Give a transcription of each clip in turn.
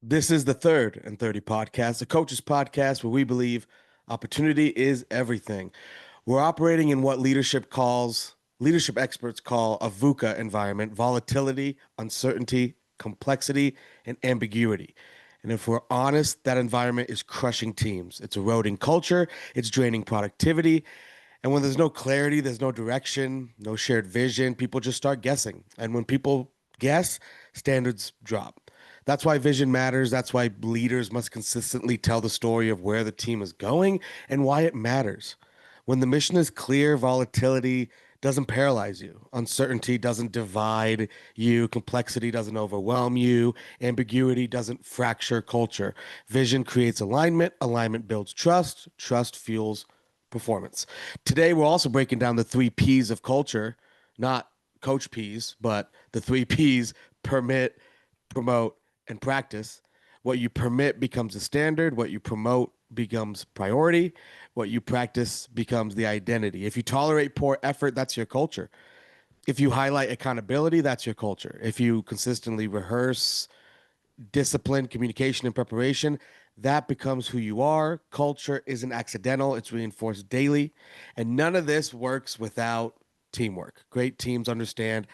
This is the Third and 30 podcast, a coach's podcast where we believe opportunity is everything. We're operating in what leadership experts call a VUCA environment: volatility, uncertainty, complexity, and ambiguity. And if we're honest, that environment is crushing teams. It's eroding culture, it's draining productivity. And when there's no clarity, there's no direction, no shared vision, people just start guessing. And when people guess, standards drop. That's why vision matters. That's why leaders must consistently tell the story of where the team is going and why it matters. When the mission is clear, volatility doesn't paralyze you. Uncertainty doesn't divide you. Complexity doesn't overwhelm you. Ambiguity doesn't fracture culture. Vision creates alignment. Alignment builds trust. Trust fuels performance. Today, we're also breaking down the three P's of culture, not coach P's, but the three P's: permit, promote, and practice. What you permit becomes a standard. What you promote becomes priority. What you practice becomes the identity. If you tolerate poor effort, that's your culture. If you highlight accountability, that's your culture. If you consistently rehearse discipline, communication, and preparation, that becomes who you are. Culture isn't accidental, it's reinforced daily. And none of this works without teamwork. Great teams understand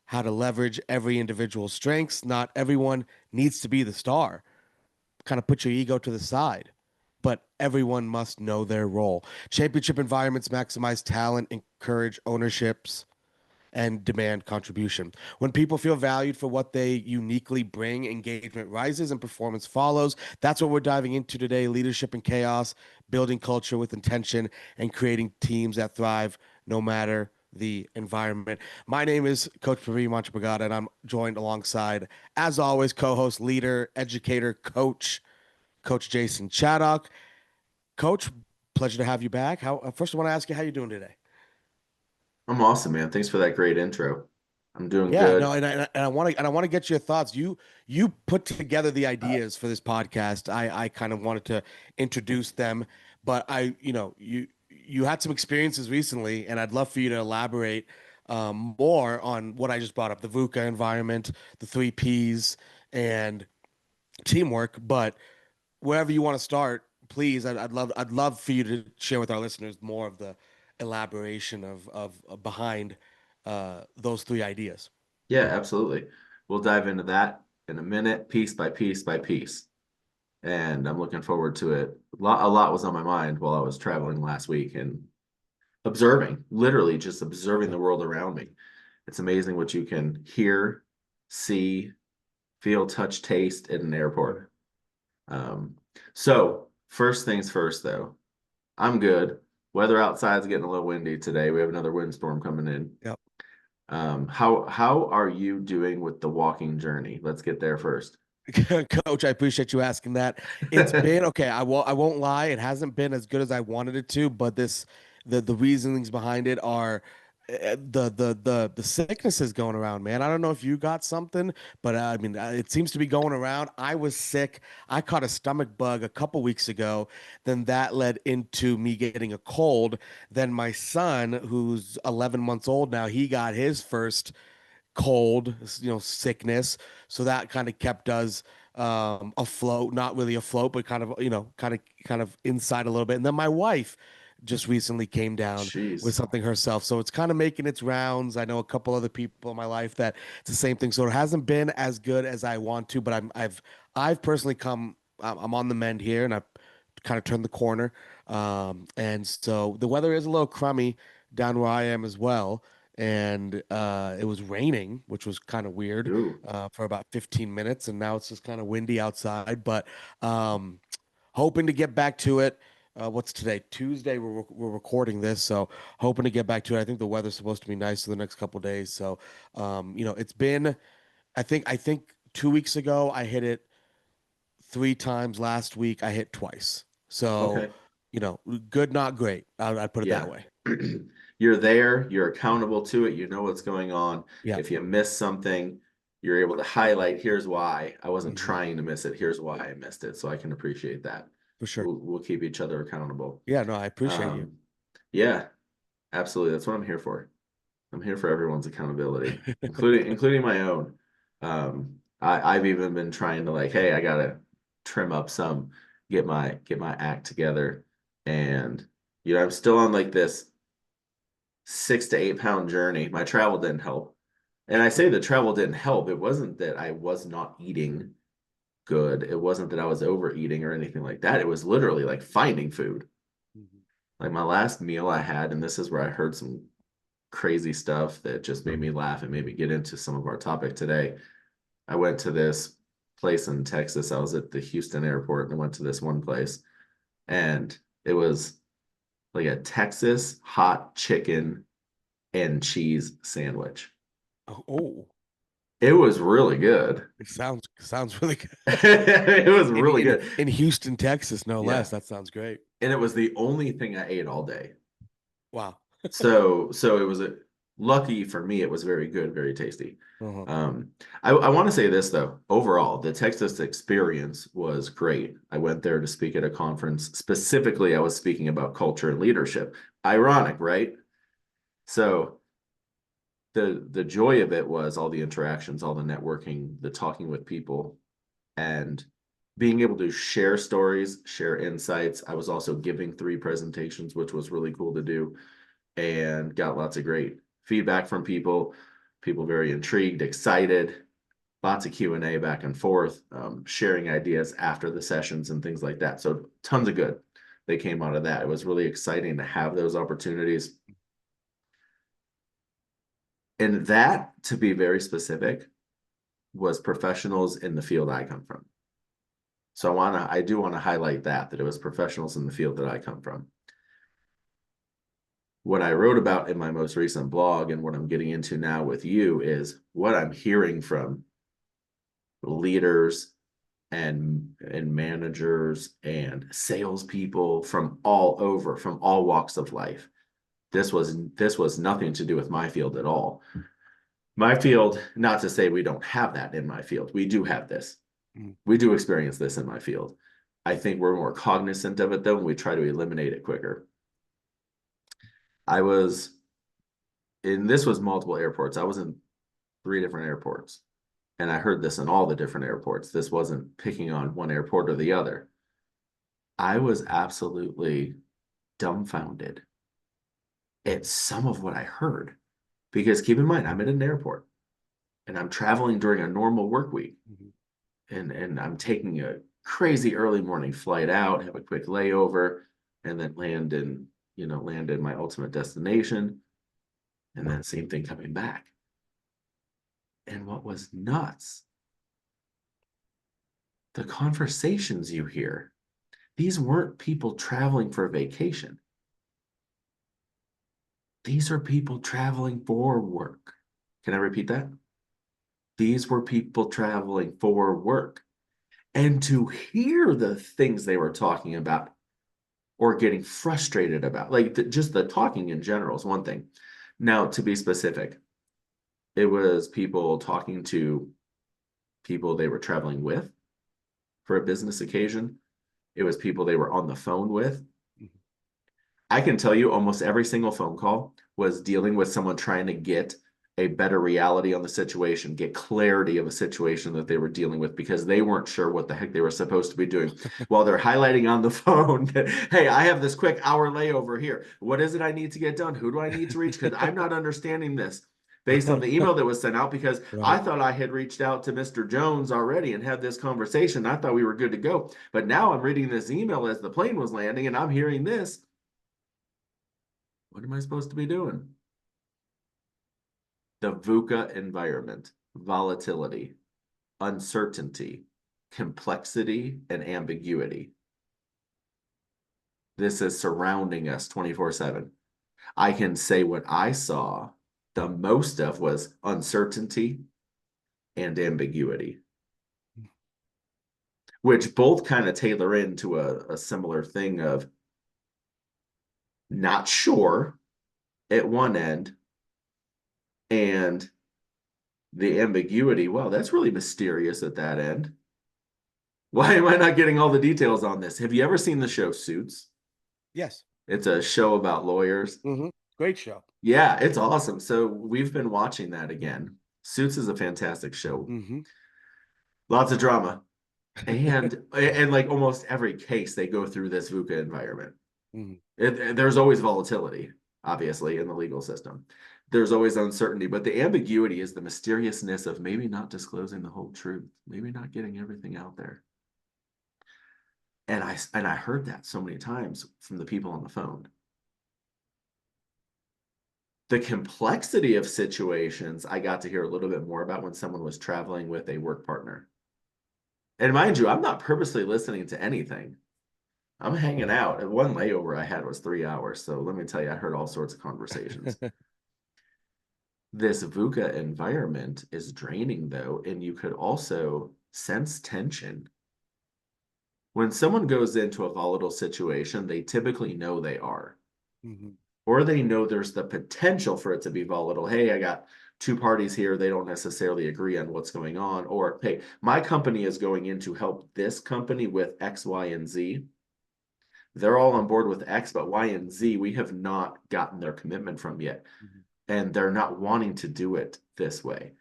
how to leverage every individual's strengths. Not everyone needs to be the star. Kind of put your ego to the side, but everyone must know their role. Championship environments maximize talent, encourage ownerships, and demand contribution. When people feel valued for what they uniquely bring, engagement rises and performance follows. That's what we're diving into today: leadership in chaos, building culture with intention, and creating teams that thrive no matter the environment. My name is Coach Pravi Manchabragada, and I'm joined alongside, as always, co-host, leader, educator, Coach Jason Chaddock. Coach, pleasure to have you back. How first I want to ask you how you doing today? I'm awesome, man. Thanks for that great intro. I'm doing Yeah, good. no, and I want to get your thoughts. You put together the ideas for this podcast. I kind of wanted to introduce them, but you had some experiences recently, and I'd love for you to elaborate more on what I just brought up: the VUCA environment, the three Ps, and teamwork. But wherever you want to start, please, I'd love for you to share with our listeners more of the elaboration of behind those three ideas. Yeah, absolutely. We'll dive into that in a minute, piece by piece by piece. And I'm looking forward to it. A lot was on my mind while I was traveling last week and observing, literally just observing Yeah. the world around me. It's amazing what you can hear, see, feel, touch, taste in an airport. Um, so first things first, though, I'm good. Weather outside's getting a little windy today. We have another windstorm coming in. Yep. How are you doing with the walking journey? Let's get there first. Coach, I appreciate you asking that. It's been okay. I won't lie. It hasn't been as good as I wanted it to, but the reasonings behind it are the sickness is going around, man. I don't know if you got something, but I mean, it seems to be going around. I was sick. I caught a stomach bug a couple weeks ago. Then that led into me getting a cold. Then my son, who's 11 months old now, he got his first cold, sickness. So that kind of kept us afloat, not really afloat, but kind of, kind of inside a little bit. And then my wife just recently came down with Jeez. something herself. So it's kind of making its rounds. I know a couple other people in my life that it's the same thing. So it hasn't been as good as I want to, but I've personally I'm on the mend here, and I've kind of turned the corner. And so the weather is a little crummy down where I am as well, and it was raining, which was kind of weird Ooh. for about 15 minutes, and now it's just kind of windy outside. But um, hoping to get back to it. What's today? Tuesday. We're recording this, so hoping to get back to it. I think the weather's supposed to be nice for the next couple days. So, it's been. I think 2 weeks ago I hit it 3 times. Last week I hit twice. So, Okay. you know, good, not great. I'd put it that Yeah. way. You're there, you're accountable to it, you know what's going on. Yeah. If you miss something, you're able to highlight, here's why I wasn't Mhm. trying to miss it. Here's why I missed it. So I can appreciate that. For sure. We'll keep each other accountable. Yeah, no, I appreciate you. Um, yeah, absolutely. That's what I'm here for. I'm here for everyone's accountability, including my own. I've even been trying to like, hey, I gotta trim up some, get my act together. And I'm still on like this 6 to 8 pound journey. My travel didn't help. And I say the travel didn't help. It wasn't that I was not eating good. It wasn't that I was overeating or anything like that. It was literally like finding food. Mhm. Like my last meal I had, and this is where I heard some crazy stuff that just made me laugh and made me get into some of our topic today. I went to this place in Texas. I was at the Houston airport and I went to this one place, and it was like a Texas hot chicken and cheese sandwich. Oh, It was really good. it sounds really good. It was In really in good. in Houston, Texas, no Yeah. less. That sounds great. And it was the only thing I ate all day. Wow. So it was lucky for me, it was very good, very tasty. Uh-huh. I want to say this though, overall, the Texas experience was great. I went there to speak at a conference. Specifically, I was speaking about culture and leadership. Ironic, right? So the joy of it was all the interactions, all the networking, the talking with people, and being able to share stories, share insights. I was also giving 3 presentations, which was really cool to do, and got lots of great feedback from people very intrigued, excited, lots of Q&A back and forth, sharing ideas after the sessions and things like that. So tons of good they came out of that. It was really exciting to have those opportunities. And that, to be very specific, was professionals in the field I come from. So I do want to highlight that it was professionals in the field that I come from. What I wrote about in my most recent blog and what I'm getting into now with you is what I'm hearing from leaders and managers and salespeople from all over, from all walks of life. This was nothing to do with my field at all. My field, not to say we don't have that in my field. We do have this. Mhm. We do experience this in my field. I think we're more cognizant of it though, and we try to eliminate it quicker. I was and this was multiple airports. I was in 3 different airports. And I heard this in all the different airports. This wasn't picking on one airport or the other. I was absolutely dumbfounded at some of what I heard. Because keep in mind, I'm at an airport and I'm traveling during a normal work week. Mhm. And I'm taking a crazy early morning flight out, have a quick layover, and then land in my ultimate destination. And then same thing coming back. And what was nuts, the conversations you hear. These weren't people traveling for vacation. These are people traveling for work. Can I repeat that? These were people traveling for work. And to hear the things they were talking about or getting frustrated about, like just the talking in general is one thing. Now, to be specific, it was people talking to people they were traveling with for a business occasion. It was people they were on the phone with. Mhm. I can tell you almost every single phone call was dealing with someone trying to get a better reality on the situation, get clarity of a situation that they were dealing with because they weren't sure what the heck they were supposed to be doing. While they're highlighting on the phone that, hey, I have this quick hour layover here. What is it I need to get done? Who do I need to reach? Because I'm not understanding this based on the email that was sent out because I Right. thought I had reached out to Mr. Jones already and had this conversation. I thought we were good to go. But now I'm reading this email as the plane was landing and I'm hearing this. What am I supposed to be doing? The VUCA environment, volatility, uncertainty, complexity, and ambiguity. This is surrounding us 24/7. I can say what I saw the most of was uncertainty and ambiguity, which both kind of tailor into a similar thing of not sure at one end and the ambiguity. Well, that's really mysterious at that end. Why am I not getting all the details on this? Have you ever seen the show Suits? Yes. It's a show about lawyers. Great show. Yeah, it's awesome. So we've been watching that again. Suits is a fantastic show. Hmm. Lots of drama. And like almost every case, they go through this VUCA environment. Mhm. There's always volatility, obviously, in the legal system. There's always uncertainty, but the ambiguity is the mysteriousness of maybe not disclosing the whole truth, maybe not getting everything out there. And I heard that so many times from the people on the phone. The complexity of situations I got to hear a little bit more about when someone was traveling with a work partner. And mind you, I'm not purposely listening to anything. I'm hanging out. And one layover I had was 3 hours. So let me tell you, I heard all sorts of conversations. This VUCA environment is draining, though, and you could also sense tension. When someone goes into a volatile situation, they typically know they are, Mhm. or they know there's the potential for it to be volatile. Hey, I got two parties here. They don't necessarily agree on what's going on. Or, hey, my company is going in to help this company with X, Y, and Z. They're all on board with X, but Y and Z, we have not gotten their commitment from yet. Mhm. And they're not wanting to do it this way.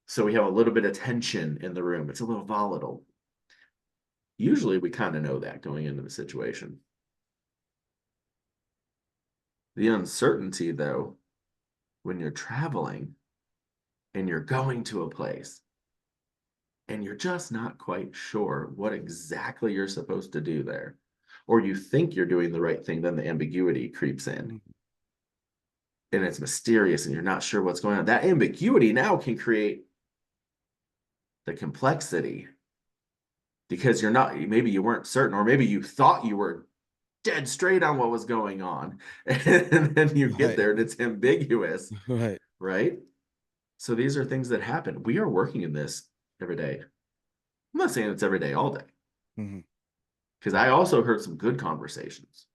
So we have a little bit of tension in the room. It's a little volatile. Usually we kind of know that going into the situation. The uncertainty, though, when you're traveling and you're going to a place and you're just not quite sure what exactly you're supposed to do there, or you think you're doing the right thing, then the ambiguity creeps in Mhm. and it's mysterious and you're not sure what's going on. That ambiguity now can create the complexity because you're not, maybe you weren't certain, or maybe you thought you were dead straight on what was going on. And then you get Right. there and it's ambiguous, Right. right? So these are things that happen. We are working in this every day. I'm not saying it's every day, all day, Mhm. because I also heard some good conversations.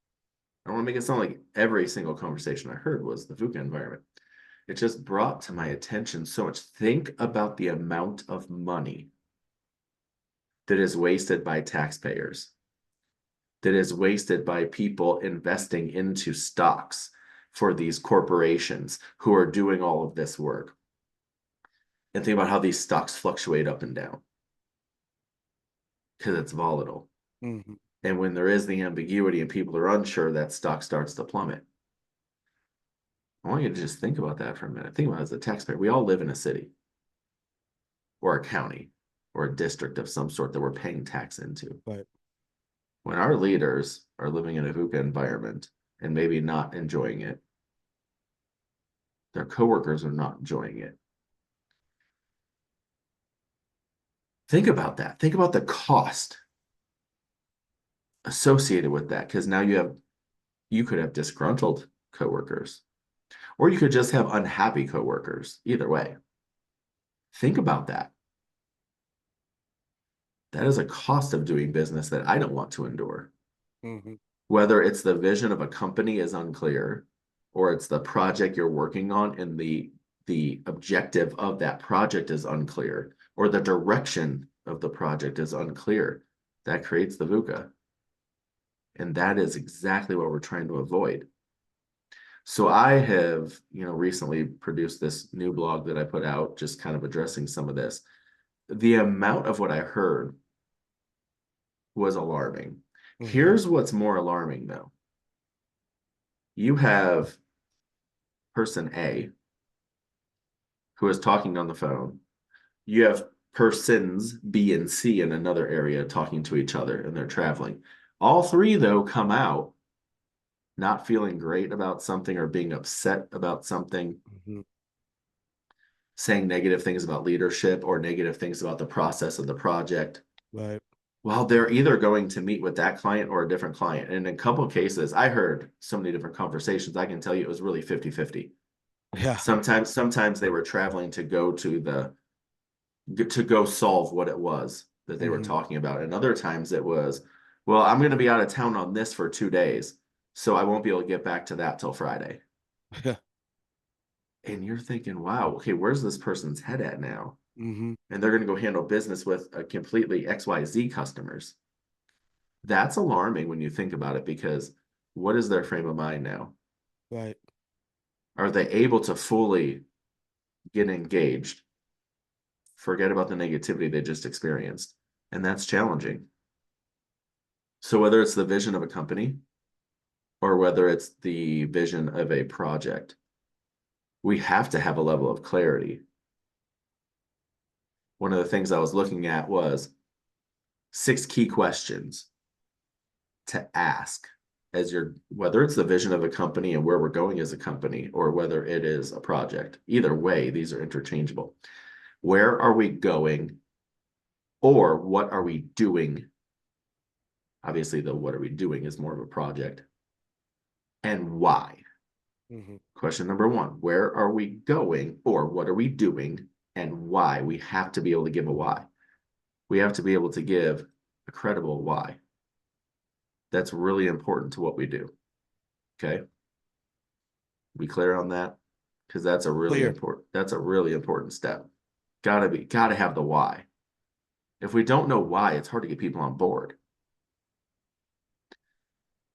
I don't want to make it sound like every single conversation I heard was the VUCA environment. It just brought to my attention so much. Think about the amount of money that is wasted by taxpayers, that is wasted by people investing into stocks for these corporations who are doing all of this work. And think about how these stocks fluctuate up and down because it's volatile. Mhm. And when there is the ambiguity and people are unsure, that stock starts to plummet. I want you to just think about that for a minute. Think about it as a taxpayer. We all live in a city or a county or a district of some sort that we're paying tax into. Right. When our leaders are living in a VUCA environment and maybe not enjoying it, their coworkers are not enjoying it. Think about that. Think about the cost associated with that, because now you could have disgruntled coworkers, or you could just have unhappy coworkers. Either way, think about that. That is a cost of doing business that I don't want to endure. Mhm. Whether it's the vision of a company is unclear, or it's the project you're working on and the objective of that project is unclear, or the direction of the project is unclear. That creates the VUCA. And that is exactly what we're trying to avoid. So I have, recently produced this new blog that I put out, just kind of addressing some of this. The amount of what I heard was alarming. Mhm. Here's what's more alarming, though. You have person A who is talking on the phone. You have persons B and C in another area talking to each other and they're traveling. All three, though, come out not feeling great about something or being upset about something, Mhm. saying negative things about leadership or negative things about the process of the project. Right. Well, they're either going to meet with that client or a different client. And in a couple of cases, I heard so many different conversations. I can tell you it was really 50-50. Yeah. Sometimes they were traveling to go solve what it was that they were Mhm. talking about. And other times it was, well, I'm going to be out of town on this for 2 days, so I won't be able to get back to that till Friday. Yeah. And you're thinking, wow, okay, where's this person's head at now? Mhm. And they're going to go handle business with a completely XYZ customers. That's alarming when you think about it, because what is their frame of mind now? Right. Are they able to fully get engaged forget about the negativity they just experienced. And that's challenging. So whether it's the vision of a company or whether it's the vision of a project, we have to have a level of clarity. One of the things I was looking at was 6 key questions to ask as your, whether it's the vision of a company and where we're going as a company, or whether it is a project. Either way, these are interchangeable. Where are we going, or what are we doing? Obviously, the what are we doing is more of a project. And why? Mm-hmm. Question number 1, where are we going, or what are we doing, and why? We have to be able to give a why. We have to be able to give a credible why. That's really important to what we do. Okay. Be clear on that, because that's a really Clear. important step. Gotta have the why. If we don't know why, it's hard to get people on board.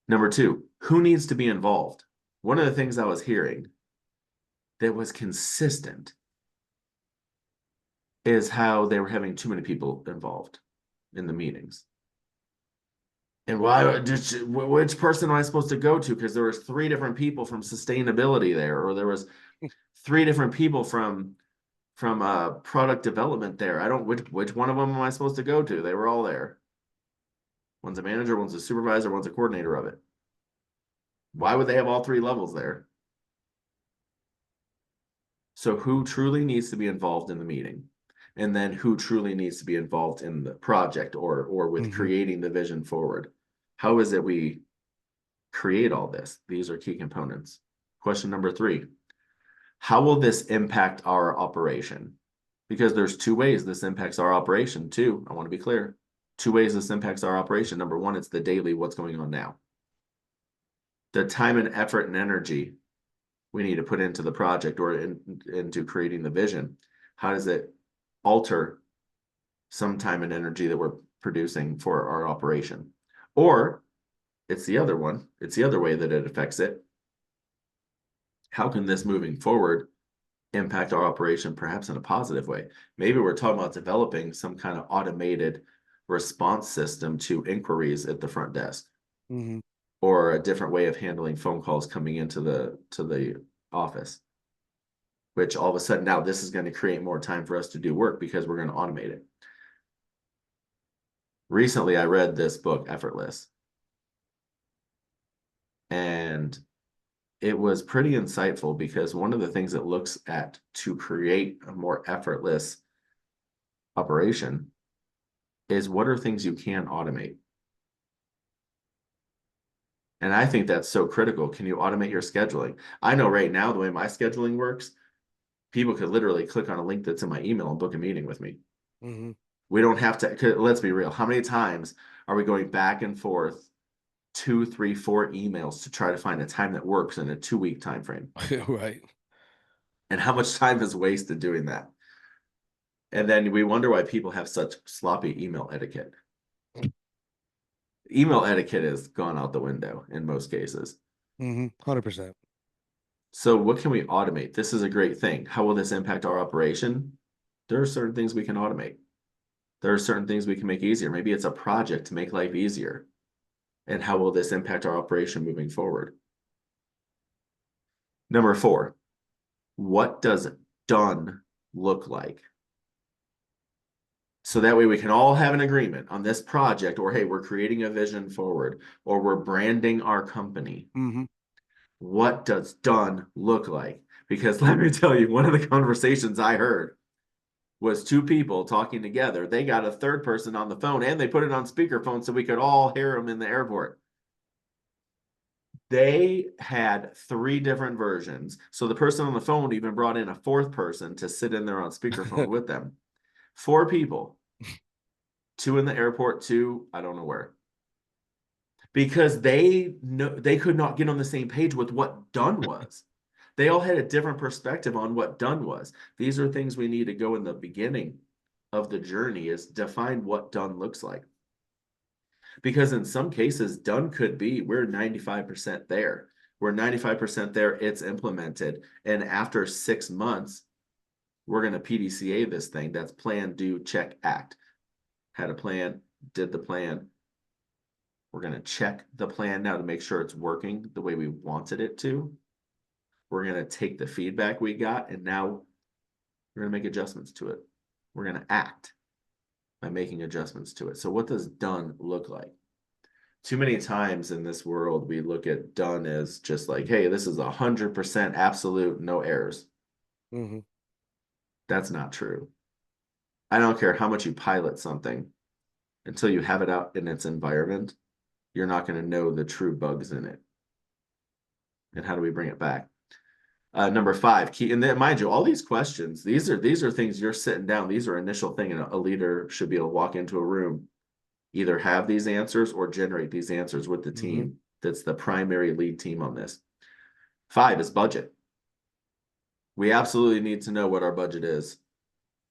Number 2, who needs to be involved? One of the things I was hearing that was consistent is how they were having too many people involved in the meetings. And which person am I supposed to go to? Because there was 3 different people from sustainability there, or there was 3 different people from product development there. I don't, which one of them am I supposed to go to? They were all there. One's a manager, one's a supervisor, one's a coordinator of it. Why would they have all 3 levels there? So who truly needs to be involved in the meeting? And then who truly needs to be involved in the project or with creating the vision forward? How is it we create all this? These are key components. Question number 3, how will this impact our operation? Because there's 2 ways this impacts our operation too. I want to be clear. 2 ways this impacts our operation. Number 1, it's the daily, what's going on now. The time and effort and energy we need to put into the project or into creating the vision. How does it alter some time and energy that we're producing for our operation? Or it's the other one. It's the other way that it affects it. How can this moving forward impact our operation perhaps in a positive way? Maybe we're talking about developing some kind of automated response system to inquiries at the front desk, or a different way of handling phone calls coming into the office, which all of a sudden now this is going to create more time for us to do work because we're going to automate it. Recently, I read this book, Effortless, and it was pretty insightful because one of the things it looks at to create a more effortless operation is what are things you can automate. And I think that's so critical. Can you automate your scheduling? I know right now the way my scheduling works, people could literally click on a link that's in my email and book a meeting with me. We don't have to, let's be real. How many times are we going back and forth 2, 3, 4 emails to try to find a time that works in a 2-week time frame? Right. And how much time is wasted doing that? And then we wonder why people have such sloppy email etiquette. Email etiquette has gone out the window in most cases. 100%. So what can we automate? This is a great thing. How will this impact our operation? There are certain things we can automate. There are certain things we can make easier. Maybe it's a project to make life easier. And how will this impact our operation moving forward? Number 4, what does done look like? So that way we can all have an agreement on this project, or hey, we're creating a vision forward, or we're branding our company. What does done look like? Because let me tell you, one of the conversations I heard was 2 people talking together. They got a third person on the phone and they put it on speakerphone so we could all hear them in the airport. They had 3 different versions. So the person on the phone even brought in a 4th person to sit in there on speakerphone with them. 4 people, 2 in the airport, 2, I don't know where. Because they could not get on the same page with what done was. They all had a different perspective on what done was. These are things we need to go in the beginning of the journey, is define what done looks like. Because in some cases, done could be we're 95% there. We're 95% there, it's implemented. And after 6 months, We're going to PDCA this thing. That's plan, do, check, act. Had a plan, did the plan. We're going to check the plan now to make sure it's working the way we wanted it to. We're going to take the feedback we got, and now we're going to make adjustments to it. We're going to act by making adjustments to it. So what does done look like? Too many times in this world, we look at done as just like, hey, this is 100% absolute, no errors. Mm-hmm. That's not true. I don't care how much you pilot something, until you have it out in its environment, you're not going to know the true bugs in it. And how do we bring it back? Number 5, key, and then mind you, all these questions, these are things you're sitting down. These are initial thing, and a leader should be able to walk into a room, either have these answers or generate these answers with the Mm-hmm. team that's the primary lead team on this. 5 is budget. We absolutely need to know what our budget is.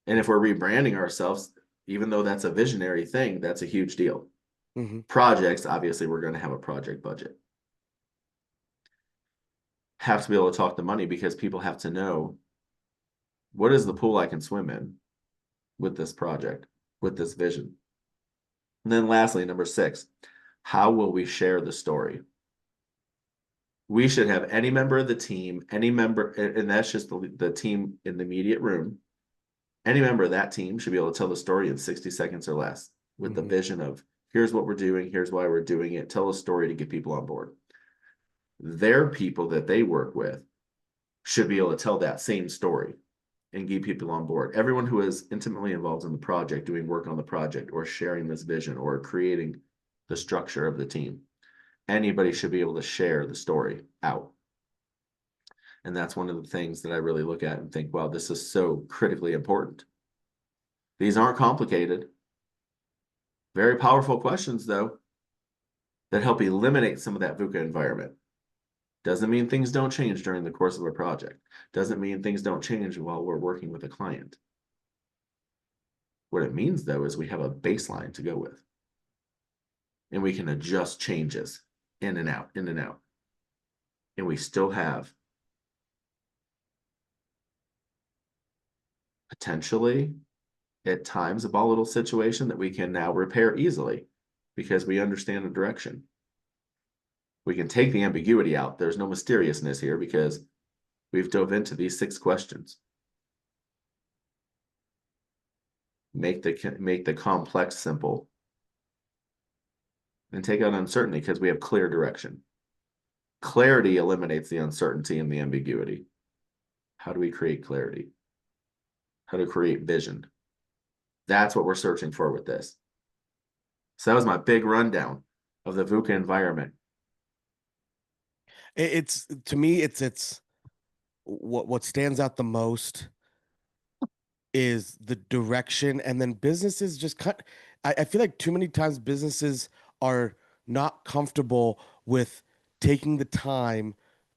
And if we're rebranding ourselves, even though that's a visionary thing, that's a huge deal. Mm-hmm. Projects, obviously, we're going to have a project budget. Have to be able to talk the money because people have to know what is the pool I can swim in with this project, with this vision. And then lastly, number 6, how will we share the story? We should have any member of the team, any member, and that's just the team in the immediate room. Any member of that team should be able to tell the story in 60 seconds or less with the Mm-hmm. vision of here's what we're doing, here's why we're doing it, tell a story to get people on board. Their people that they work with should be able to tell that same story and get people on board. Everyone who is intimately involved in the project, doing work on the project, or sharing this vision, or creating the structure of the team, anybody should be able to share the story out. And that's one of the things that I really look at and think, wow, this is so critically important. These aren't complicated. Very powerful questions, though, that help eliminate some of that VUCA environment. Doesn't mean things don't change during the course of a project. Doesn't mean things don't change while we're working with a client. What it means, though, is we have a baseline to go with. And we can adjust changes in and out, in and out. And we still have potentially, at times, a volatile situation that we can now repair easily because we understand the direction. We can take the ambiguity out. There's no mysteriousness here because we've dove into these 6 questions. Make the complex simple and take out uncertainty because we have clear direction. Clarity eliminates the uncertainty and the ambiguity. How do we create clarity? How to create vision? That's what we're searching for with this. So that was my big rundown of the VUCA environment. It's to me, it's what stands out the most is the direction, and then businesses just cut. I feel like too many times businesses are not comfortable with taking the time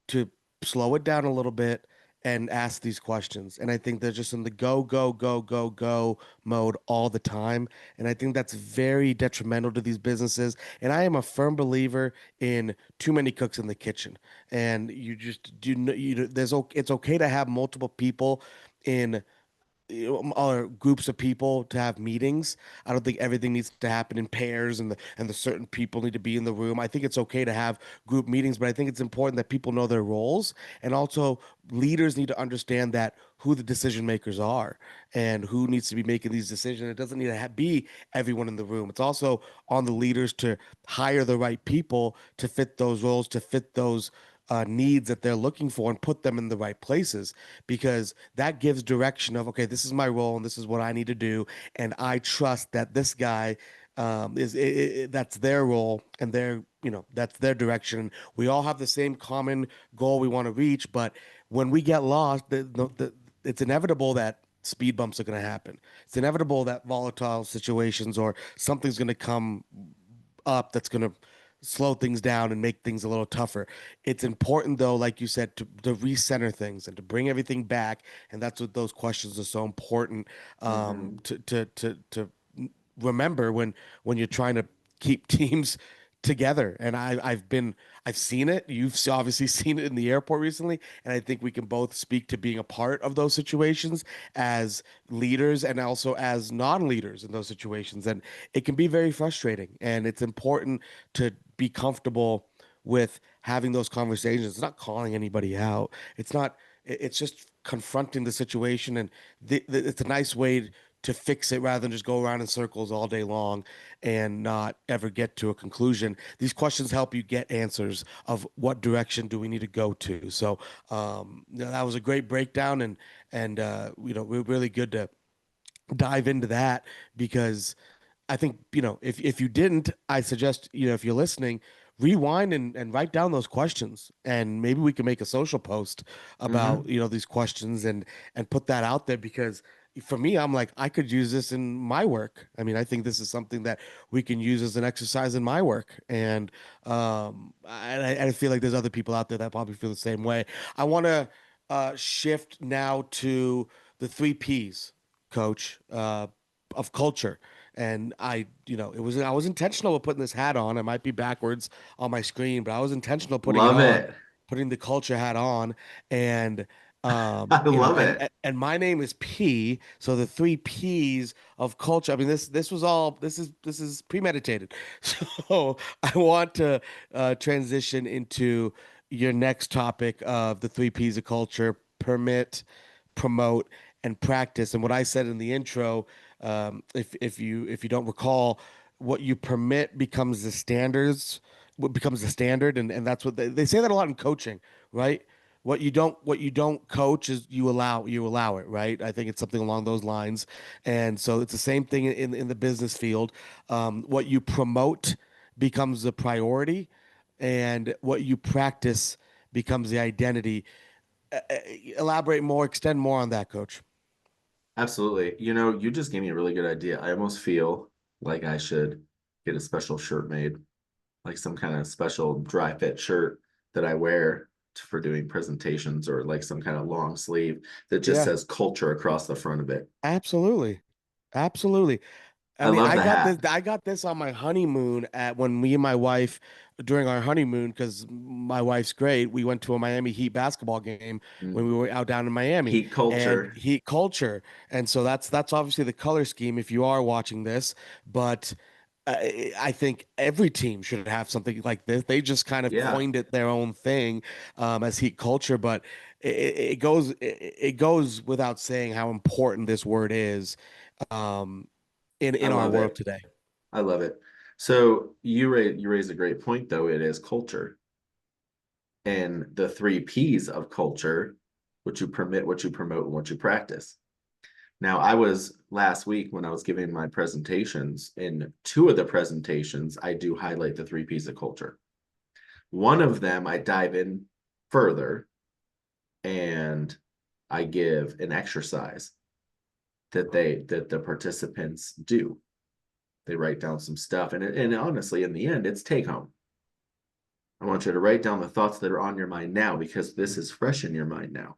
to slow it down a little bit and ask these questions. And I think they're just in the go, go, go, go, go mode all the time. And I think that's very detrimental to these businesses. And I am a firm believer in too many cooks in the kitchen. And you just do, it's okay to have multiple people in or groups of people to have meetings. I don't think everything needs to happen in pairs and the certain people need to be in the room. I think it's okay to have group meetings, but I think it's important that people know their roles, and also leaders need to understand that who the decision makers are and who needs to be making these decisions. It doesn't need to be everyone in the room. It's also on the leaders to hire the right people to fit those roles, to fit those needs that they're looking for, and put them in the right places, because that gives direction of, okay, this is my role and this is what I need to do, and I trust that this guy that's their role and their, that's their direction. We all have the same common goal we want to reach, but when we get lost, it's inevitable that speed bumps are going to happen. It's inevitable that volatile situations or something's going to come up that's going to slow things down and make things a little tougher. It's important, though, like you said, to recenter things and to bring everything back. And that's what those questions are so important, Mm-hmm. to remember when you're trying to keep teams together. And I've seen it. You've obviously seen it in the airport recently. And I think we can both speak to being a part of those situations as leaders and also as non-leaders in those situations. And it can be very frustrating. And it's important to be comfortable with having those conversations. It's not calling anybody out. It's just confronting the situation. And it's a nice way to fix it rather than just go around in circles all day long and not ever get to a conclusion. These questions help you get answers of what direction do we need to go to. So that was a great breakdown, and we're really good to dive into that because I think, if you didn't, I suggest, if you're listening, rewind and write down those questions. And maybe we can make a social post about, Mm-hmm. these questions and put that out there because for me, I'm like, I could use this in my work. I mean, I think this is something that we can use as an exercise in my work. And I feel like there's other people out there that probably feel the same way. I want to shift now to the three P's, coach, of culture. And I was intentional with putting this hat on. It might be backwards on my screen, but I was intentional putting it Love on, it. putting the culture hat on. And I love and it. and my name is P, so the three P's of culture. I mean, this is premeditated. So I want to transition into your next topic of the three P's of culture: permit, promote, and practice. And what I said in the intro, if you don't recall, what you permit becomes the standards, what becomes the standard, and that's what they say that a lot in coaching, right? What you don't coach is you allow it, right? I think it's something along those lines. And so it's the same thing in the business field. What you promote becomes the priority, and what you practice becomes the identity. Elaborate more, extend more on that, coach. Absolutely. You just gave me a really good idea. I almost feel like I should get a special shirt made, like some kind of special dry fit shirt that I wear for doing presentations, or like some kind of long sleeve that just Yeah, says culture across the front of it. absolutely. Absolutely. I I mean, love I the got this. hat. I got this on my honeymoon at when me and my wife, during our honeymoon, because my wife's great. We went to a Miami Heat basketball game when Mm. we were out down in Miami, Heat and culture. Heat culture, and so that's obviously the color scheme if you are watching this. But I think every team should have something like this. They just kind of Yeah, coined it their own thing as Heat culture, but it goes without saying how important this word is. Um, I in our love world it. today. I love it. So you raise a great point though. It is culture. And the three P's of culture: what you permit, what you promote, and what you practice. Now, I was last week when I was giving my presentations, in two of the presentations, I do highlight the three P's of culture. One of them, I dive in further and I give an exercise that the participants do. They write down some stuff, and honestly, in the end, it's take home. I want you to write down the thoughts that are on your mind now, because this is fresh in your mind now.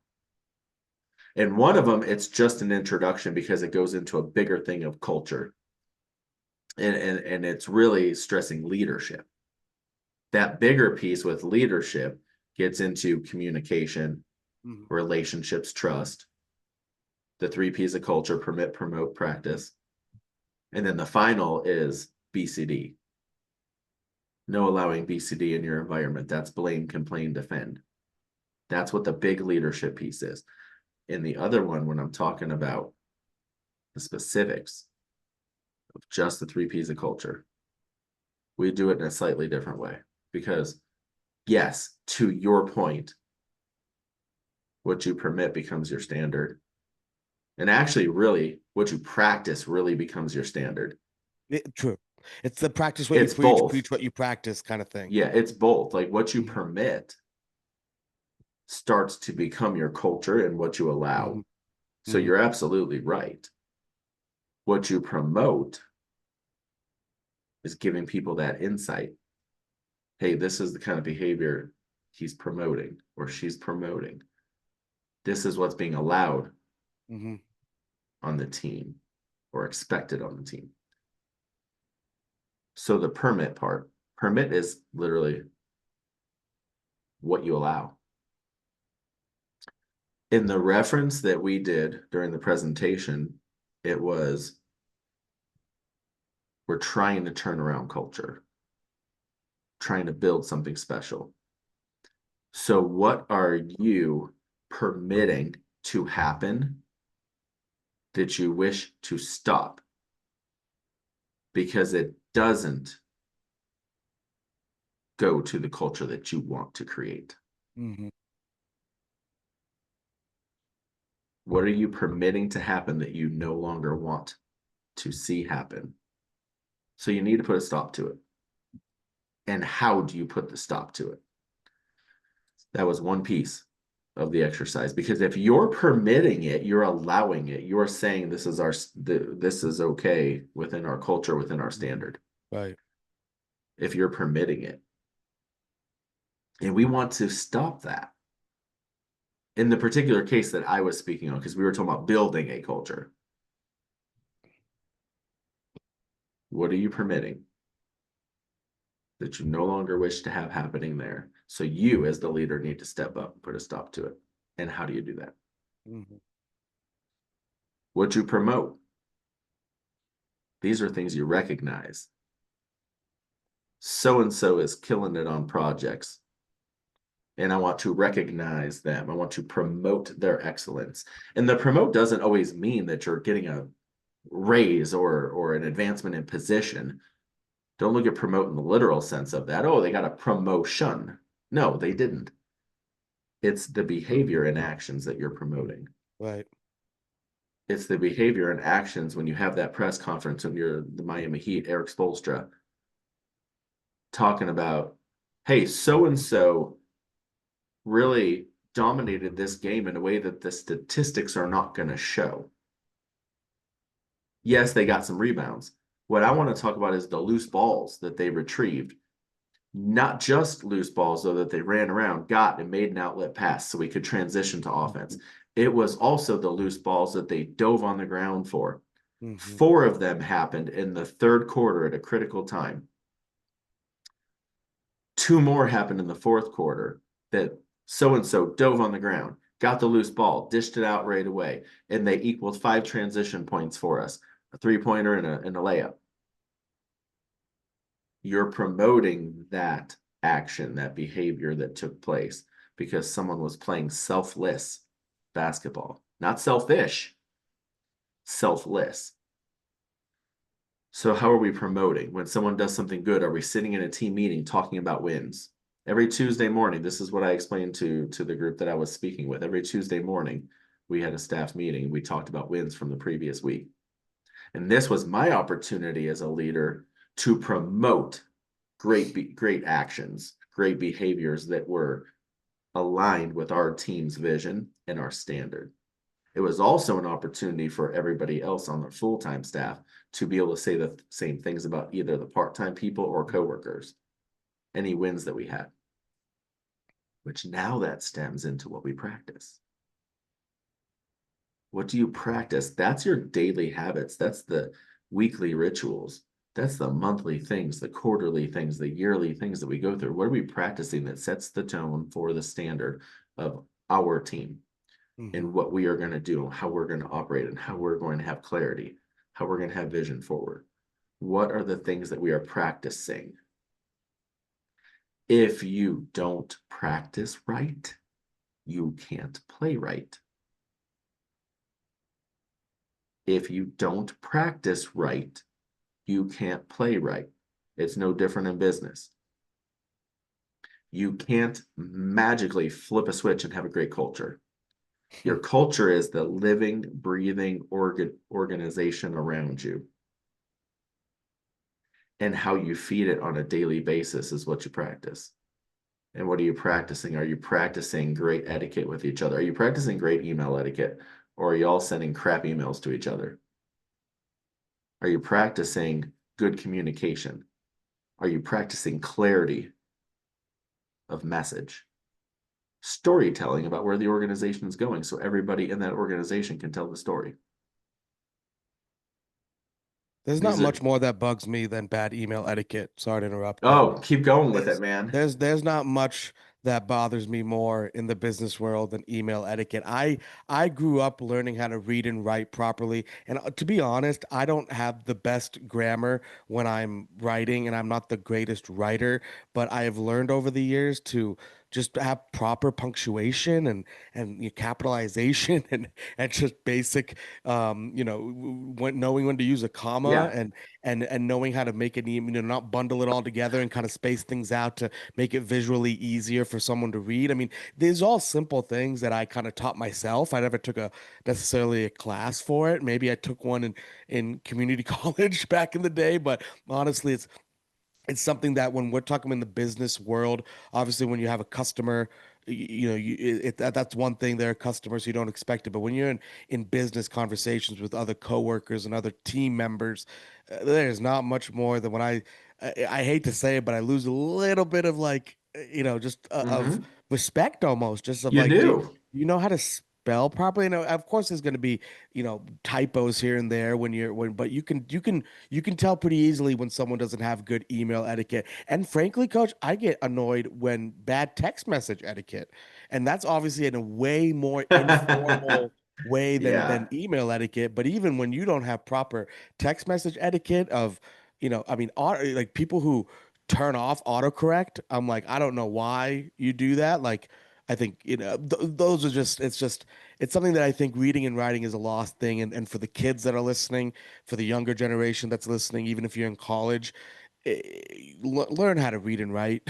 And one of them, it's just an introduction because it goes into a bigger thing of culture. And it's really stressing leadership. That bigger piece with leadership gets into communication, Mhm. relationships, trust, the three P's of culture: permit, promote, practice. And then the final is BCD: no allowing BCD in your environment. That's blame, complain, defend. That's what the big leadership piece is. In the other one, when I'm talking about the specifics of just the three P's of culture, we do it in a slightly different way. Because, yes, to your point, what you permit becomes your standard. And actually, really, what you practice really becomes your standard. True. It's the practice what you It's preach, both. preach what you practice kind of thing. Yeah, it's both. Like, what you Hmm. permit starts to become your culture and what you Hmm. allow. So Hmm. you're absolutely right. What you promote is giving people that insight. Hey, this is the kind of behavior he's promoting or she's promoting. This is what's being allowed Hmm. on the team or expected on the team. So the permit part. Permit is literally what you allow. In the reference that we did during the presentation, it was, we're trying to turn around culture, trying to build something special. So what are you permitting to happen that you wish to stop? Because it doesn't go to the culture that you want to create. Mm-hmm. What are you permitting to happen that you no longer want to see happen? So you need to put a stop to it. And how do you put the stop to it? That was one piece of the exercise, because if you're permitting it, you're allowing it, you're saying this is this is okay within our culture, within our standard. Right. If you're permitting it, and we want to stop that. In the particular case that I was speaking on, because we were talking about building a culture, what are you permitting that you no longer wish to have happening there? So you, as the leader, need to step up and put a stop to it. And how do you do that? Mm-hmm. What you promote. These are things you recognize. So-and-so is killing it on projects, and I want to recognize them. I want to promote their excellence. And the promote doesn't always mean that you're getting a raise or an advancement in position. Don't look at promote in the literal sense of that. Oh, they got a promotion. No, they didn't. It's the behavior and actions that you're promoting. Right. It's the behavior and actions when you have that press conference when you're the Miami Heat, Eric Spoelstra, talking about, hey, so-and-so really dominated this game in a way that the statistics are not going to show. Yes, they got some rebounds. What I want to talk about is the loose balls that they retrieved. Not just loose balls, though, that they ran around, got, and made an outlet pass so we could transition to offense. It was also the loose balls that they dove on the ground for. Mm-hmm. 4 of them happened in the third quarter at a critical time. 2 more happened in the fourth quarter that so-and-so dove on the ground, got the loose ball, dished it out right away, and they equaled 5 transition points for us, a 3-pointer and a layup. You're promoting that action, that behavior that took place because someone was playing selfless basketball, not selfish, selfless. So how are we promoting? When someone does something good, are we sitting in a team meeting talking about wins? Every Tuesday morning, this is what I explained to the group that I was speaking with. Every Tuesday morning, we had a staff meeting. We talked about wins from the previous week. And this was my opportunity as a leader to promote great actions, great behaviors that were aligned with our team's vision and our standard. It was also an opportunity for everybody else on the full-time staff to be able to say the same things about either the part-time people or coworkers, any wins that we had, which now that stems into what we practice. What do you practice? That's your daily habits. That's the weekly rituals. That's the monthly things, the quarterly things, the yearly things that we go through. What are we practicing that sets the tone for the standard of our team? Mm-hmm. And what we are going to do, how we're going to operate, and how we're going to have clarity, how we're going to have vision forward. What are the things that we are practicing? If you don't practice right, you can't play right. If you don't practice right, you can't play right. It's no different in business. You can't magically flip a switch and have a great culture. Your culture is the living, breathing organization around you. And how you feed it on a daily basis is what you practice. And what are you practicing? Are you practicing great etiquette with each other? Are you practicing great email etiquette? Or are you all sending crap emails to each other? Are you practicing good communication? Are you practicing clarity of message? Storytelling about where the organization is going so everybody in that organization can tell the story. There's not These are, much more that bugs me than bad email etiquette. Sorry to interrupt, but oh, keep going with it, there's man. there's not much that bothers me more in the business world than email etiquette. I grew up learning how to read and write properly, and to be honest, I don't have the best grammar when I'm writing, and I'm not the greatest writer, but I have learned over the years to just have proper punctuation and capitalization and just basic when knowing when to use a comma Yeah. and knowing how to make it not bundle it all together and kind of space things out to make it visually easier for someone to read. I mean, these all simple things that I kind of taught myself. I never took a necessarily a class for it. Maybe I took one in community college back in the day, but honestly, it's something that when we're talking in the business world, obviously when you have a customer, that's one thing. They're customers, you don't expect it. But when you're in business conversations with other coworkers and other team members, there's not much more than when I hate to say it, but I lose a little bit of like, just of Hmm. respect almost, just of You like, do do. you know how to spell properly? And of course, there's going to be, typos here and there but you can tell pretty easily when someone doesn't have good email etiquette. And frankly, coach, I get annoyed when bad text message etiquette. And that's obviously in a way more informal way than Yeah. email etiquette. But even when you don't have proper text message etiquette of, I mean, like people who turn off autocorrect, I'm like, I don't know why you do that. Like, I think, those are it's something that I think reading and writing is a lost thing. And for the kids that are listening, for the younger generation that's listening, even if you're in college, eh, learn how to read and write.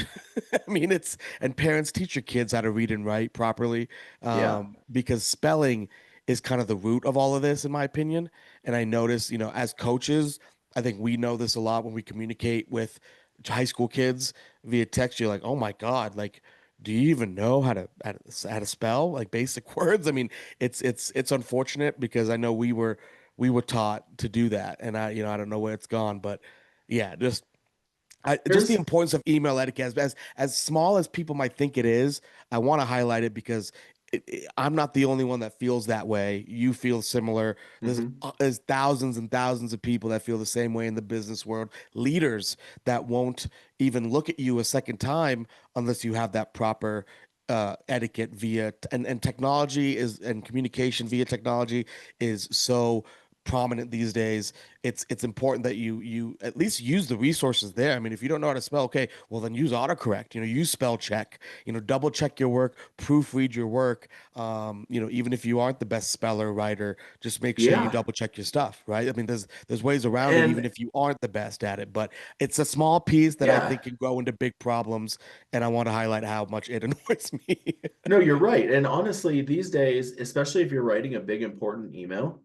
I mean, and parents teach your kids how to read and write properly, Yeah. because spelling is kind of the root of all of this, in my opinion. And I notice, as coaches, I think we know this a lot when we communicate with high school kids via text. You're like, oh my God, like, do you even know how to spell like basic words? I mean, it's unfortunate because I know we were taught to do that, and I don't know where it's gone, but yeah, just the Here's, importance of email etiquette, as small as people might think it is. I want to highlight it because I'm not the only one that feels that way. You feel similar. mhm. There's thousands and thousands of people that feel the same way in the business world. Leaders that won't even look at you a second time unless you have that proper etiquette and technology and communication via technology is so prominent these days. It's important that you at least use the resources there. I mean, if you don't know how to spell, okay, well then use autocorrect. Use spell check. Double check your work, proofread your work. Even if you aren't the best speller writer, just make sure you Yeah. double check your stuff, right? I mean, there's ways around it, even And if you aren't the best at it. But it's a small piece that I yeah. think can grow into big problems, and I want to highlight how much it annoys me. No, you're right. And honestly, these days, especially if you're writing a big important email,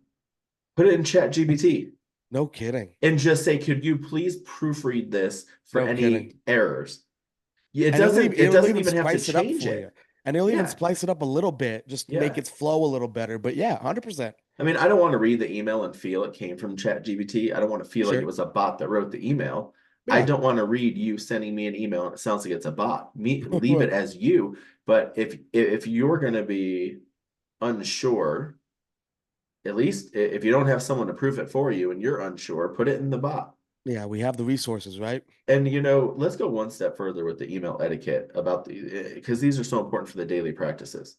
put it in Chat GBT No kidding. and just say, could you please proofread this for No kidding. any errors? It And doesn't, it it'll doesn't even even have to spice it up change for you. it. And it'll even Yeah. splice it up a little bit, just make Yeah. its flow a little better. But yeah, 100%. I mean, I don't want to read the email and feel it came from ChatGPT. I don't want to feel like it Sure. was a bot that wrote the email. I Yeah. don't want to read you sending me an email and it sounds like it's a bot. Me leave it Right. as you. But if you're going to be unsure, at least if you don't have someone to proof it for you and you're unsure, put it in the bot. Yeah, we have the resources, right? And let's go one step further with the email etiquette about because these are so important for the daily practices.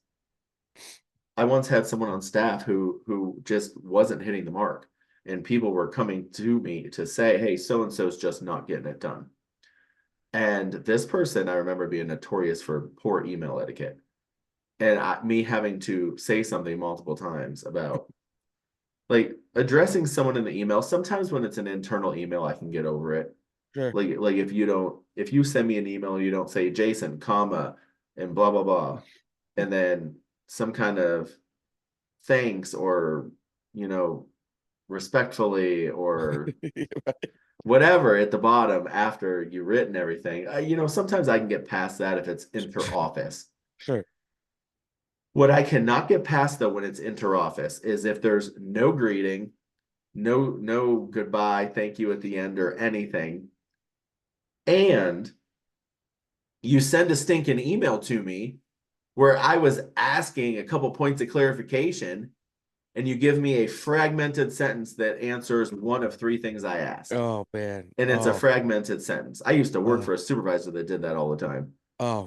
I once had someone on staff who just wasn't hitting the mark, and people were coming to me to say, "Hey, so and so's just not getting it done." And this person, I remember being notorious for poor email etiquette, and me having to say something multiple times about like addressing someone in the email. Sometimes when it's an internal email, I can get over it. Sure. Like if you send me an email, you don't say Jason, comma, and blah blah blah, and then some kind of thanks or you know respectfully or whatever at the bottom after you've written everything. Sometimes I can get past that if it's inter-office. Sure. What I cannot get past though when it's inter-office is if there's no greeting, no goodbye, thank you at the end or anything, and you send a stinking email to me where I was asking a couple points of clarification and you give me a fragmented sentence that answers one of three things I asked. Oh man. And it's a Oh. fragmented sentence. I used to work Oh. for a supervisor that did that all the time. Oh,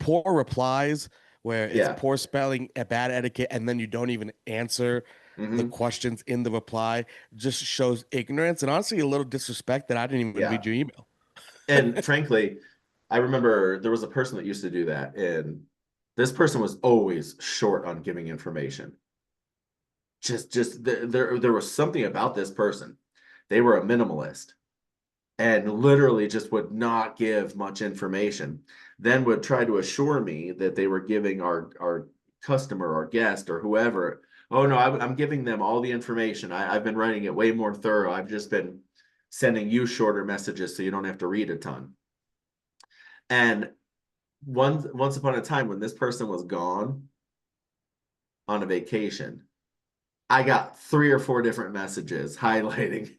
poor replies where it's Yeah. poor spelling, a bad etiquette, and then you don't even answer the Hmm. questions in the reply. Just shows ignorance and honestly a little disrespect that I didn't even Yeah. read your email. And frankly, I remember there was a person that used to do that, and this person was always short on giving information. Just there was something about this person. They were a minimalist and literally just would not give much information. Then would try to assure me that they were giving our customer or guest or whoever, oh no, I'm giving them all the information. I've been writing it way more thorough. I've just been sending you shorter messages so you don't have to read a ton. And once upon a time when this person was gone on a vacation, I got three or four different messages highlighting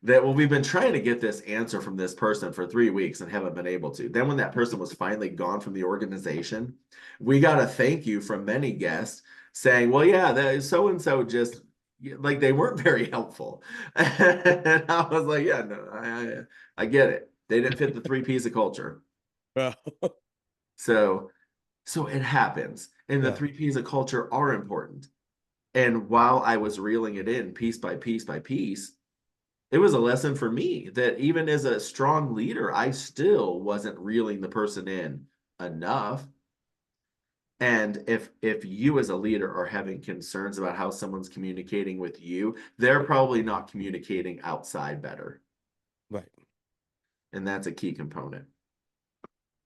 that, well, we've been trying to get this answer from this person for 3 weeks and haven't been able to. Then, when that person was finally gone from the organization, we got a thank you from many guests saying, well, yeah, that so and so just like they weren't very helpful. And I was like, yeah, no, I get it. They didn't fit the three P's of culture. Yeah. So, so it happens. And the Yeah. three P's of culture are important. And while I was reeling it in piece by piece by piece, it was a lesson for me that even as a strong leader, I still wasn't reeling the person in enough. And if you as a leader are having concerns about how someone's communicating with you, they're probably not communicating outside better. Right. And that's a key component.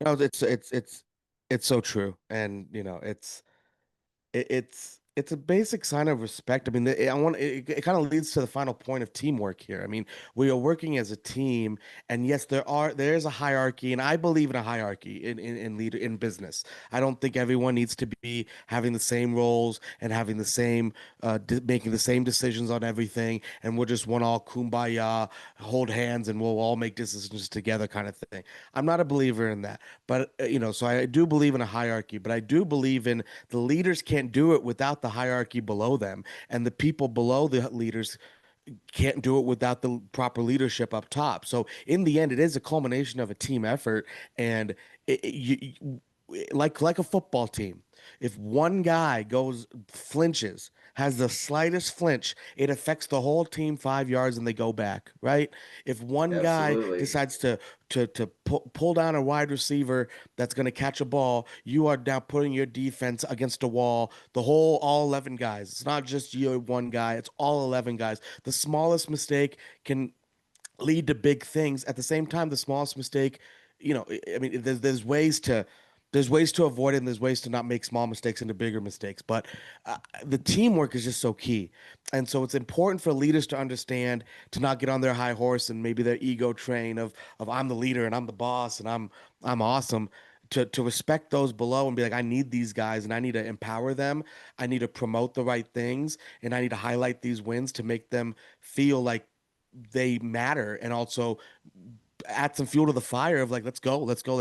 No, it's so true. And it's a basic sign of respect. I mean, it kind of leads to the final point of teamwork here. I mean, we are working as a team, and yes, there is a hierarchy, and I believe in a hierarchy in business. I don't think everyone needs to be having the same roles and having the same making the same decisions on everything, and we'll just want all kumbaya, hold hands, and we'll all make decisions together, kind of thing. I'm not a believer in that, but so I do believe in a hierarchy, but I do believe in the leaders can't do it without the hierarchy below them, and the people below the leaders can't do it without the proper leadership up top. So in the end, it is a culmination of a team effort, and like a football team. If one guy goes flinches, has the slightest flinch, it affects the whole team 5 yards and they go back, right? If one guy Absolutely. decides to pull down a wide receiver that's going to catch a ball, you are now putting your defense against a wall. All 11 guys. It's not just you one guy, it's all 11 guys. The smallest mistake can lead to big things. At the same time, the smallest mistake, I mean, there's ways to avoid it, and there's ways to not make small mistakes into bigger mistakes. But the teamwork is just so key, and so it's important for leaders to understand to not get on their high horse and maybe their ego train of I'm the leader and I'm the boss and I'm awesome. To respect those below and be like, I need these guys and I need to empower them. I need to promote the right things and I need to highlight these wins to make them feel like they matter and also add some fuel to the fire of like, let's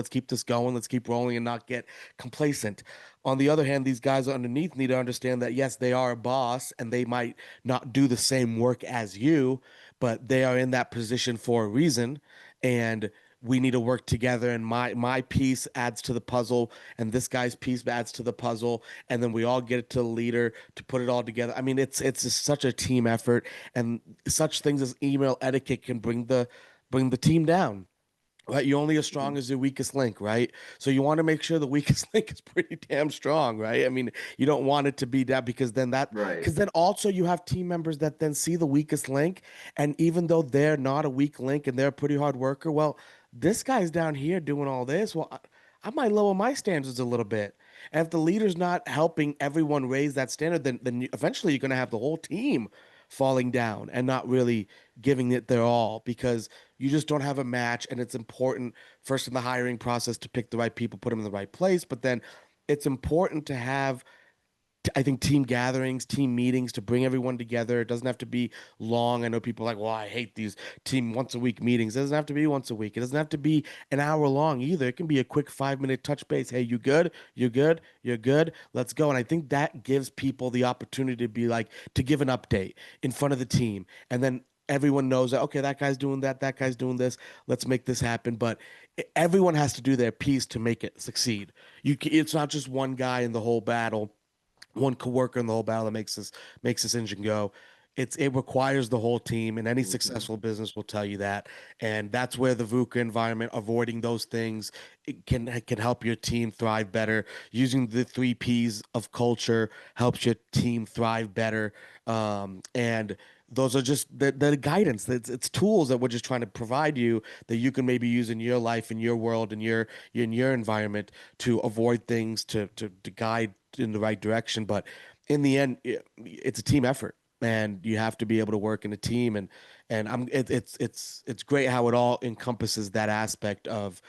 keep this going, let's keep rolling and not get complacent. On the other hand, these guys underneath need to understand that yes, they are a boss and they might not do the same work as you, but they are in that position for a reason. And we need to work together and my piece adds to the puzzle and this guy's piece adds to the puzzle and then we all get it to the leader to put it all together. I mean, it's just such a team effort and such things as email etiquette can bring the team down. Right, you're only as strong as your weakest link, right? So you want to make sure the weakest link is pretty damn strong, right? I mean, you don't want it to be that Right. because then also you have team members that then see the weakest link, and even though they're not a weak link and they're a pretty hard worker, well, this guy's down here doing all this. Well, I might lower my standards a little bit. And if the leader's not helping everyone raise that standard, then eventually you're going to have the whole team falling down and not really giving it their all because you just don't have a match. And it's important first in the hiring process to pick the right people, put them in the right place. But then it's important to have I think team gatherings, team meetings to bring everyone together. It doesn't have to be long. I know people are like, well, I hate these team once a week meetings. It doesn't have to be once a week. It doesn't have to be an hour long either. It can be a quick 5 minute touch base. Hey, you good? You good? You're good. Let's go. And I think that gives people the opportunity to be like, to give an update in front of the team. And then everyone knows that, okay, that guy's doing that. That guy's doing this. Let's make this happen. But everyone has to do their piece to make it succeed. It's not just one guy in the whole battle, one coworker in the whole battle that makes this engine go. It requires the whole team, and any Mhm. successful business will tell you that. And that's where the VUCA environment, avoiding those things, it can help your team thrive better. Using the 3 Ps of culture helps your team thrive better. And those are just the guidance. It's tools that we're just trying to provide you that you can maybe use in your life, in your world, in your environment to avoid things, to guide in the right direction. But in the end, it's a team effort, and you have to be able to work in a team. And it's great how it all encompasses that aspect of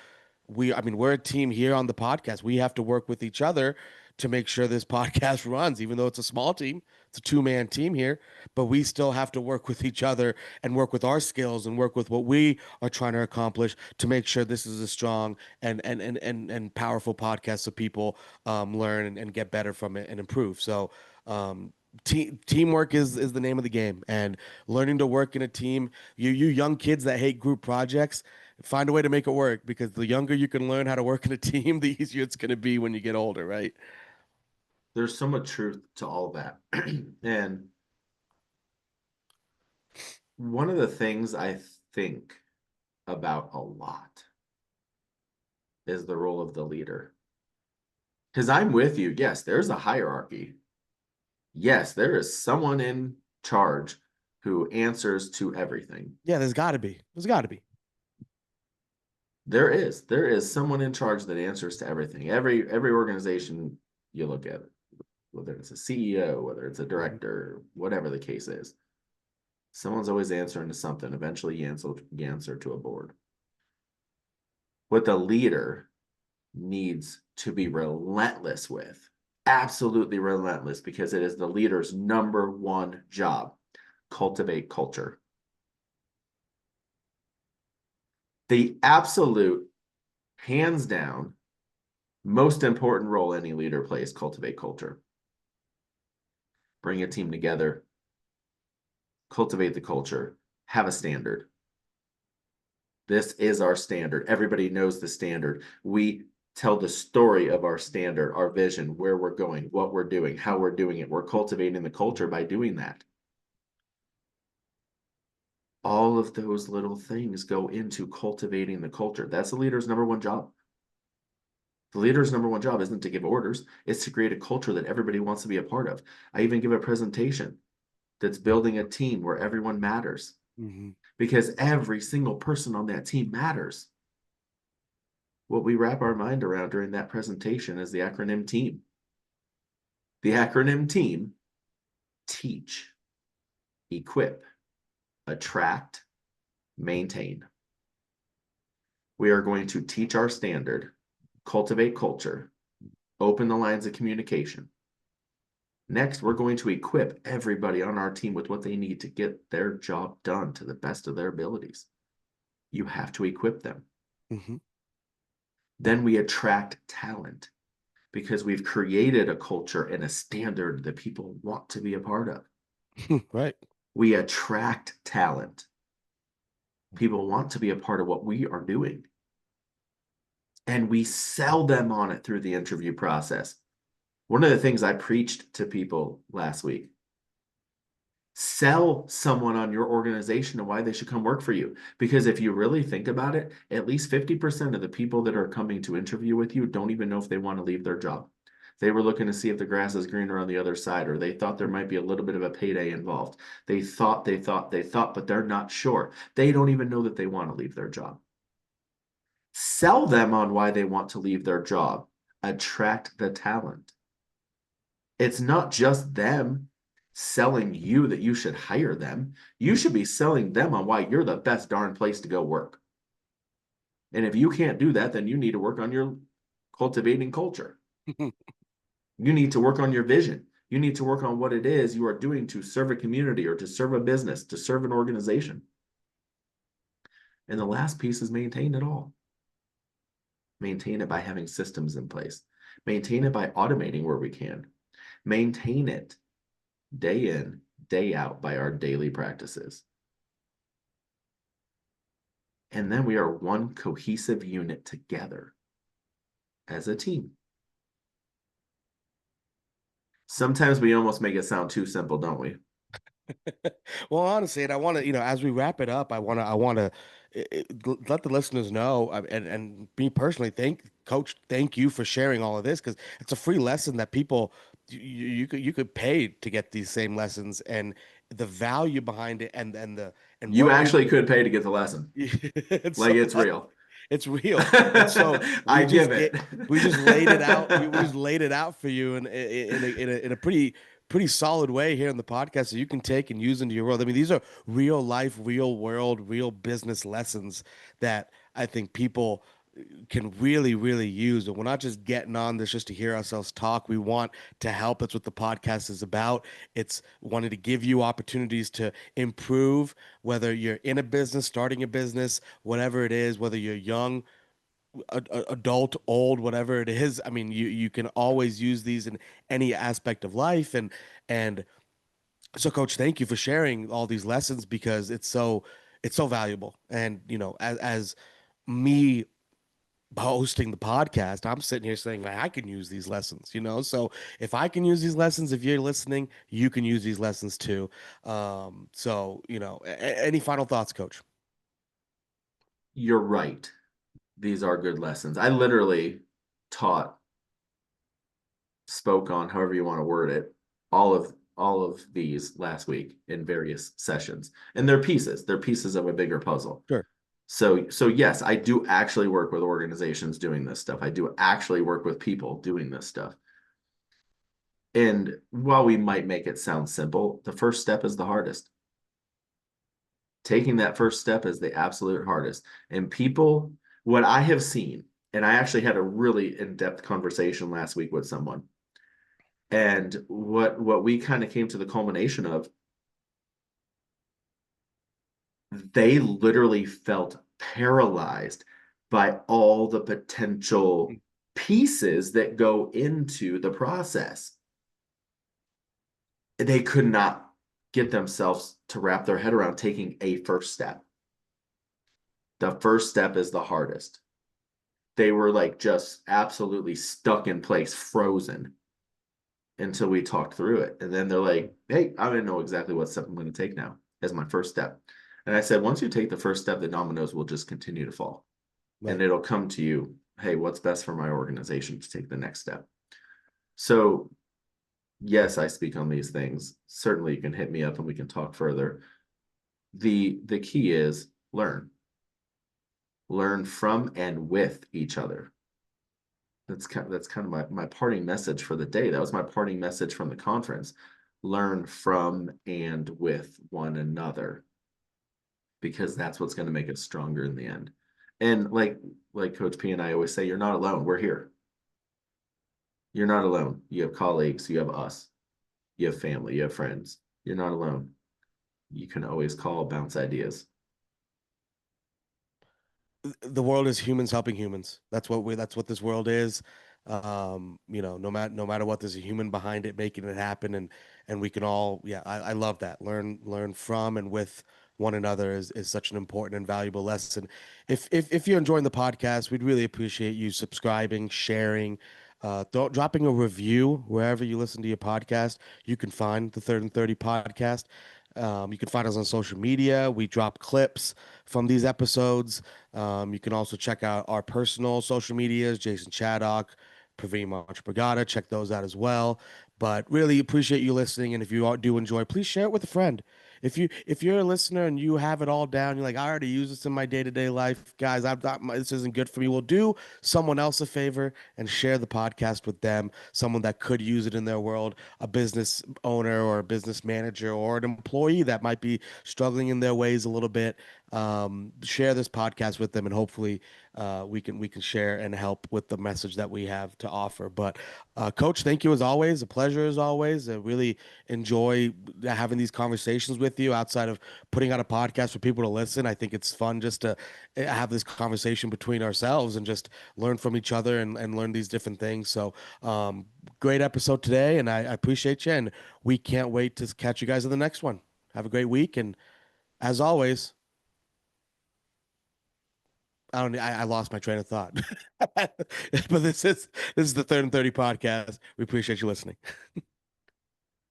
I mean, we're a team here on the podcast. We have to work with each other to make sure this podcast runs, even though it's a small team. It's a two-man team here, but we still have to work with each other and work with our skills and work with what we are trying to accomplish to make sure this is a strong and powerful podcast so people learn and get better from it and improve. So teamwork is the name of the game, and learning to work in a team. You young kids that hate group projects, find a way to make it work, because the younger you can learn how to work in a team, the easier it's going to be when you get older, right? There's so much truth to all that. And one of the things I think about a lot is the role of the leader. Because I'm with you. Yes, there's a hierarchy. Yes, there is someone in charge who answers to everything. Yeah, there's got to be. There is someone in charge that answers to everything. Every organization you look at, whether it's a CEO, whether it's a Mhm. director, whatever the case is, someone's always answering to something. Eventually, you answer to a board. What the leader needs to be relentless with, absolutely relentless, because it is the leader's number one job: cultivate culture. The absolute, hands down, most important role any leader plays: cultivate culture. Bring a team together, cultivate the culture, have a standard. This is our standard. Everybody knows the standard. We tell the story of our standard, our vision, where we're going, what we're doing, how we're doing it. We're cultivating the culture by doing that. All of those little things go into cultivating the culture. That's the leader's number one job. The leader's number one job isn't to give orders, it's to create a culture that everybody wants to be a part of. I even give a presentation that's building a team where everyone matters, Mhm. because every single person on that team matters. What we wrap our mind around during that presentation is the acronym TEAM. The acronym TEAM: teach, equip, attract, maintain. We are going to teach our standard, cultivate culture, open the lines of communication. Next, we're going to equip everybody on our team with what they need to get their job done to the best of their abilities. You have to equip them. Mhm. Then we attract talent, because we've created a culture and a standard that people want to be a part of. Right. We attract talent. People want to be a part of what we are doing. And we sell them on it through the interview process. One of the things I preached to people last week: sell someone on your organization and why they should come work for you. Because if you really think about it, at least 50% of the people that are coming to interview with you don't even know if they want to leave their job. They were looking to see if the grass is greener on the other side, or they thought there might be a little bit of a payday involved. They thought, but they're not sure. They don't even know that they want to leave their job. Sell them on why they want to leave their job. Attract the talent. It's not just them selling you that you should hire them. You should be selling them on why you're the best darn place to go work. And if you can't do that, then you need to work on your cultivating culture. You need to work on your vision. You need to work on what it is you are doing to serve a community or to serve a business, to serve an organization. And the last piece is maintain it all. Maintain it by having systems in place. Maintain it by automating where we can. Maintain it day in, day out by our daily practices. And then we are one cohesive unit together as a team. Sometimes we almost make it sound too simple, don't we? Well, honestly, and I want to, as we wrap it up, I want to let the listeners know, and me personally, Coach, thank you for sharing all of this because it's a free lesson that people you could pay to get these same lessons and the value behind it and You what you're actually could pay to get the lesson. it's Like so it's real. it's real. And so I give it. we just laid it out. We just laid it out for you in a pretty solid way here in the podcast so you can take and use into your world. I mean, these are real life, real world, real business lessons that I think people can really, really use. And we're not just getting on this just to hear ourselves talk. We want to help. That's what the podcast is about. It's wanting to give you opportunities to improve, whether you're in a business, starting a business, whatever it is, whether you're young, adult, old, whatever it is. I mean, you can always use these in any aspect of life. And so, Coach, thank you for sharing all these lessons because it's so valuable. And as me hosting the podcast, I'm sitting here saying, like, I can use these lessons. So if I can use these lessons, if you're listening, you can use these lessons too. So, any final thoughts, Coach? You're right. These are good lessons. I literally taught, spoke on, however you want to word it, all of these last week in various sessions. And they're pieces. They're pieces of a bigger puzzle. Sure. So yes, I do actually work with organizations doing this stuff. I do actually work with people doing this stuff. And while we might make it sound simple, the first step is the hardest. Taking that first step is the absolute hardest. And people, what I have seen, and I actually had a really in-depth conversation last week with someone. And what we kind of came to the culmination of, they literally felt paralyzed by all the potential pieces that go into the process. They could not get themselves to wrap their head around taking a first step. The first step is the hardest. They were like just absolutely stuck in place, frozen until we talked through it. And then they're like, hey, I don't know exactly what step I'm going to take now as my first step. And I said, once you take the first step, the dominoes will just continue to fall. And Right. it'll come to you, hey, what's best for my organization to take the next step? So yes, I speak on these things. Certainly you can hit me up and we can talk further. The key is learn. Learn from and with each other. That's kind of my parting message for the day. That was my parting message from the conference. Learn from and with one another, because that's what's going to make us stronger in the end. And like Coach P and I always say, you're not alone. We're here. You're not alone. You have colleagues, you have us, you have family, you have friends. You're not alone. You can always call, bounce ideas. The world is humans helping humans. That's what this world is. No matter what, there's a human behind it making it happen, and we can all, yeah, I love that. Learn from and with one another is such an important and valuable lesson. If you're enjoying the podcast, we'd really appreciate you subscribing, sharing, dropping a review wherever you listen to your podcast. You can find the Third and 30 podcast. You can find us on social media. We drop clips from these episodes. You can also check out our personal social medias, Jason Chaddock, Praveen Marchbragada. Check those out as well. But really appreciate you listening. And if you do enjoy, please share it with a friend. if you're a listener and you have it all down, you're like, I already use this in my day-to-day life, guys. I've got this isn't good for me. Well, do someone else a favor and share the podcast with them, someone that could use it in their world, a business owner or a business manager or an employee that might be struggling in their ways a little bit. Share this podcast with them, and hopefully, we can share and help with the message that we have to offer. But Coach, thank you as always. A pleasure as always. I really enjoy having these conversations with you outside of putting out a podcast for people to listen. I think it's fun just to have this conversation between ourselves and just learn from each other and learn these different things. So, great episode today, and I appreciate you. And we can't wait to catch you guys in the next one. Have a great week. And as always, I lost my train of thought. But this is the Third and 30 podcast. We appreciate you listening.